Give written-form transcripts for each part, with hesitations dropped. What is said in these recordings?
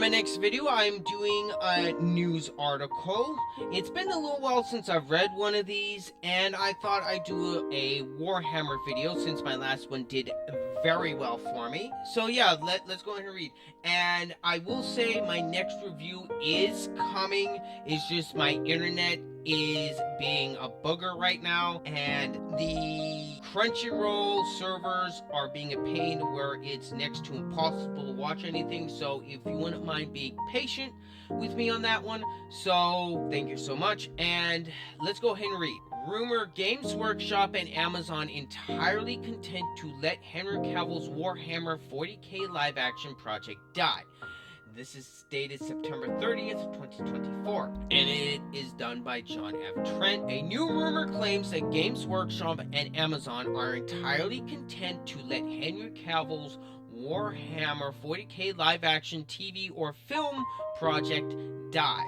my next video, I'm doing a news article. It's been a little while since I've read one of these, and I thought I'd do a Warhammer video since my last one did very well for me. So yeah, let's go ahead and read. And I will say my next review is coming. It's just my internet is being a booger right now, and the Crunchyroll servers are being a pain where it's next to impossible to watch anything. So if you wouldn't mind being patient with me on that one, so thank you so much. And let's go ahead and read. Rumor: Games Workshop and Amazon entirely content to let Henry Cavill's Warhammer 40k live action project die. This is dated September 30th, 2024, and it is done by John F. Trent. A new rumor claims that Games Workshop and Amazon are entirely content to let Henry Cavill's Warhammer 40k live-action TV or film project die.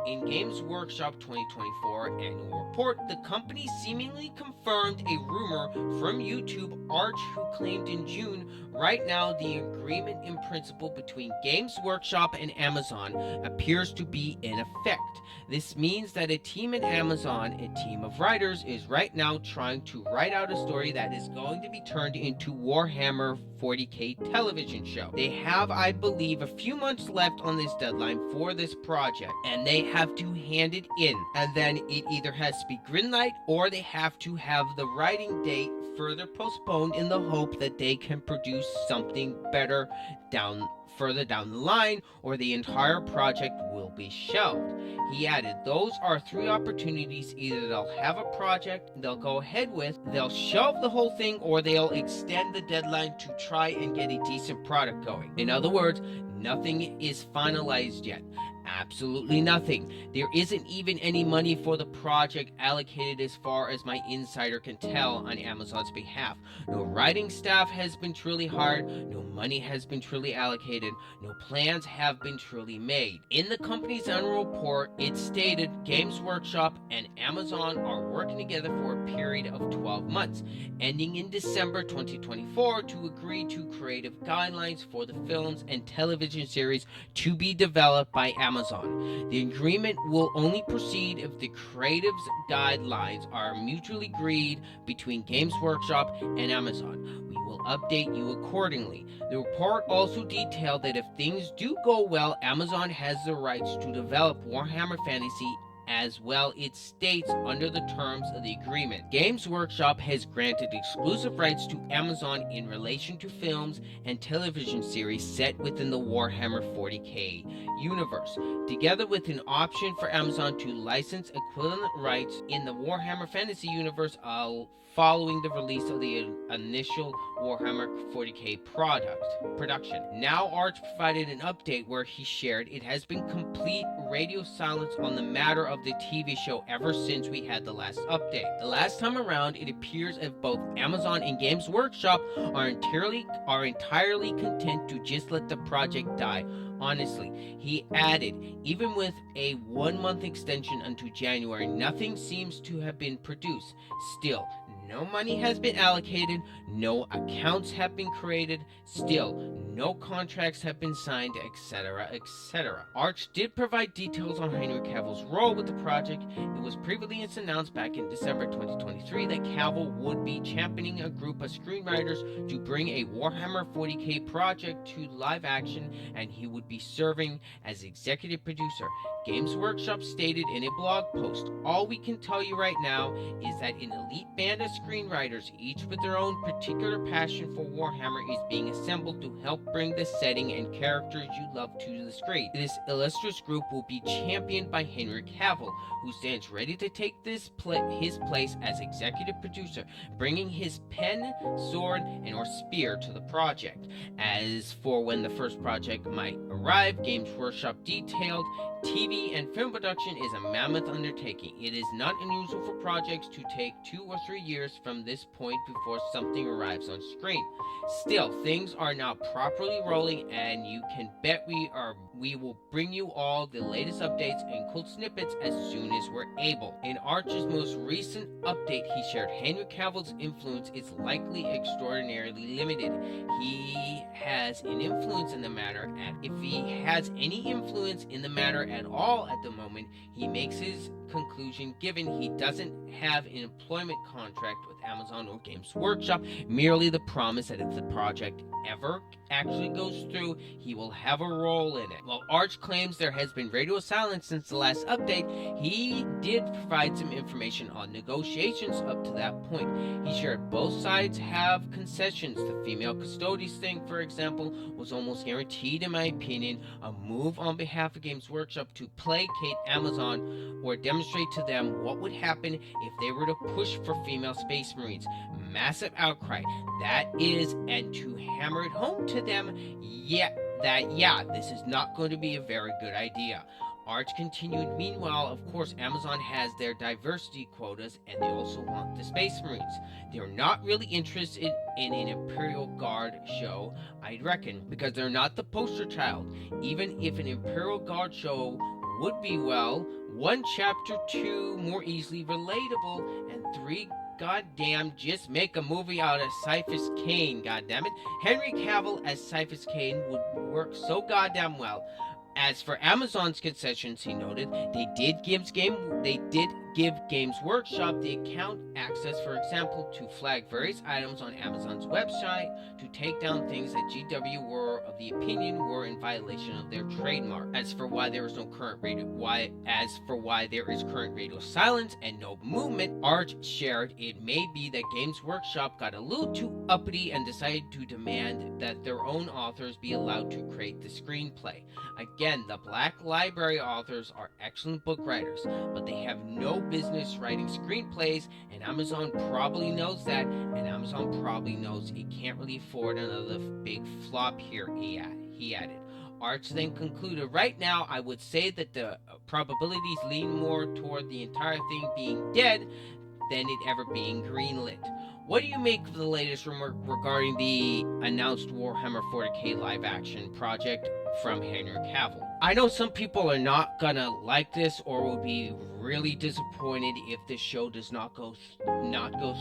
In Games Workshop 2024 annual report, the company seemingly confirmed a rumor from YouTube Arch, who claimed in June. Right now, the agreement in principle between Games Workshop and Amazon appears to be in effect. This means that a team at Amazon, a team of writers, is right now trying to write out a story that is going to be turned into Warhammer 40k television show. They have, I believe, a few months left on this deadline for this project, and they have to hand it in, and then it either has to be greenlight or they have to have the writing date further postponed in the hope that they can produce something better further down the line, or the entire project will be shelved. He added, those are three opportunities: either they'll have a project they'll go ahead with, they'll shelve the whole thing, or they'll extend the deadline to try and get a decent product going. In other words, nothing is finalized yet. Absolutely nothing. There isn't even any money for the project allocated as far as my insider can tell on Amazon's behalf. No writing staff has been truly hired, no money has been truly allocated, no plans have been truly made. In the company's annual report, it stated Games Workshop and Amazon are working together for a period of 12 months, ending in December 2024, to agree to creative guidelines for the films and television series to be developed by Amazon. The agreement will only proceed if the creative's guidelines are mutually agreed between Games Workshop and Amazon. We will update you accordingly. The report also detailed that if things do go well, Amazon has the rights to develop Warhammer Fantasy as well. It states under the terms of the agreement, Games Workshop has granted exclusive rights to Amazon in relation to films and television series set within the Warhammer 40k universe, together with an option for Amazon to license equivalent rights in the Warhammer Fantasy universe following the release of the initial Warhammer 40k production. Now Arch provided an update where he shared it has been complete radio silence on the matter of the TV show ever since we had the last update. The last time around, it appears as both Amazon and Games Workshop are entirely content to just let the project die. Honestly, he added, even with a 1-month extension until January, nothing seems to have been produced. Still, no money has been allocated, no accounts have been created, still, no contracts have been signed, etc., etc. Arch did provide details on Henry Cavill's role with the project. It was previously announced back in December 2023 that Cavill would be championing a group of screenwriters to bring a Warhammer 40k project to live action, and he would be serving as executive producer. Games Workshop stated in a blog post, all we can tell you right now is that an elite band of screenwriters, each with their own particular passion for Warhammer, is being assembled to help bring the setting and characters you love to the screen. This illustrious group will be championed by Henry Cavill, who stands ready to take his place as executive producer, bringing his pen, sword, and or spear to the project. As for when the first project might arrive, Games Workshop detailed, TV and film production is a mammoth undertaking. It is not unusual for projects to take 2 or 3 years from this point before something arrives on screen. Still, things are now properly properly rolling, and you can bet we will bring you all the latest updates and cool snippets as soon as we're able. In Arch's most recent update, he shared Henry Cavill's influence is likely extraordinarily limited. He has an influence in the matter, and if he has any influence in the matter at all at the moment, he makes his conclusion given he doesn't have an employment contract with Amazon or Games Workshop, merely the promise that if the project ever actually goes through, he will have a role in it. While Arch claims there has been radio silence since the last update, he did provide some information on negotiations up to that point. He shared both sides have concessions. The female custodies thing, for example, was almost guaranteed, in my opinion, a move on behalf of Games Workshop to placate Amazon or demonstrate to them what would happen if they were to push for female Space Marines. Massive outcry. That is, and to hammer it home to them, this is not going to be a very good idea. Arch continued, meanwhile, of course, Amazon has their diversity quotas, and they also want the Space Marines. They're not really interested in an Imperial Guard show, I'd reckon, because they're not the poster child. Even if an Imperial Guard show would be, well, 1 chapter 2 more easily relatable, and 3 goddamn just make a movie out of Cyphus Cain, goddammit. Henry Cavill as Cyphus Cain would work so goddamn well. As for Amazon's concessions, he noted, they did give Games Workshop the account access, for example, to flag various items on Amazon's website, to take down things that GW were of the opinion were in violation of their trademark. As for why there is current radio silence and no movement, Arch shared it may be that Games Workshop got a little too uppity and decided to demand that their own authors be allowed to create the screenplay. Again, the Black Library authors are excellent book writers, but they have no business writing screenplays, and Amazon probably knows that, and Amazon probably knows it can't really afford another big flop here, he added. Arch then concluded, right now, I would say that the probabilities lean more toward the entire thing being dead than it ever being greenlit. What do you make of the latest rumor regarding the announced Warhammer 40k live action project from Henry Cavill? I know some people are not gonna like this or will be really disappointed if this show does not go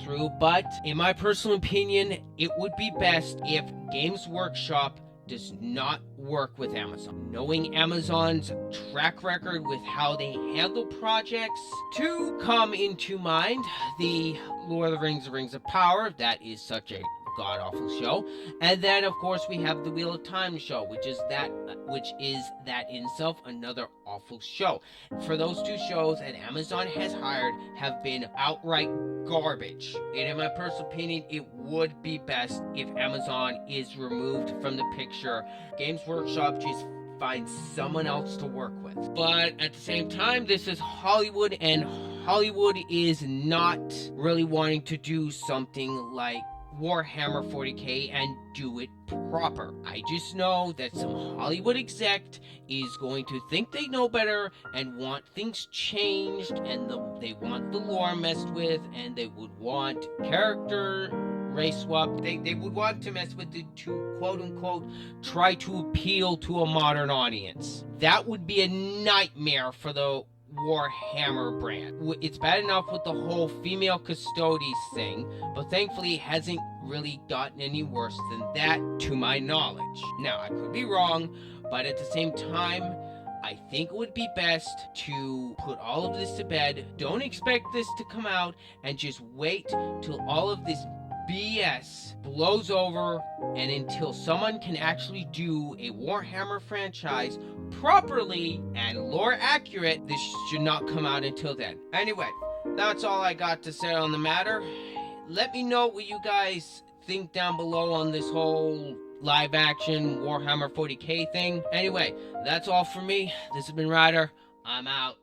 through, but in my personal opinion, it would be best if Games Workshop does not work with Amazon. Knowing Amazon's track record with how they handle projects, to come into mind, the Lord of the Rings of Power, that is such a god-awful show, and then of course we have the Wheel of Time show, which is that in itself another awful show. For those 2 shows that Amazon has hired have been outright garbage, and in my personal opinion, it would be best if Amazon is removed from the picture. Games Workshop just find someone else to work with. But at the same time, this is Hollywood, and Hollywood is not really wanting to do something like Warhammer 40k and do it proper. I just know that some Hollywood exec is going to think they know better and want things changed, and they want the lore messed with, and they would want character race swap. They would want to mess with it to quote unquote try to appeal to a modern audience. That would be a nightmare for the Warhammer brand. It's bad enough with the whole female custodies thing, but thankfully it hasn't really gotten any worse than that to my knowledge. Now, I could be wrong, but at the same time, I think it would be best to put all of this to bed. Don't expect this to come out, and just wait till all of this BS blows over, and until someone can actually do a Warhammer franchise properly and lore accurate, this should not come out until then. Anyway, that's all I got to say on the matter. Let me know what you guys think down below on this whole live action Warhammer 40k thing. Anyway, that's all for me. This has been Ryder. I'm out.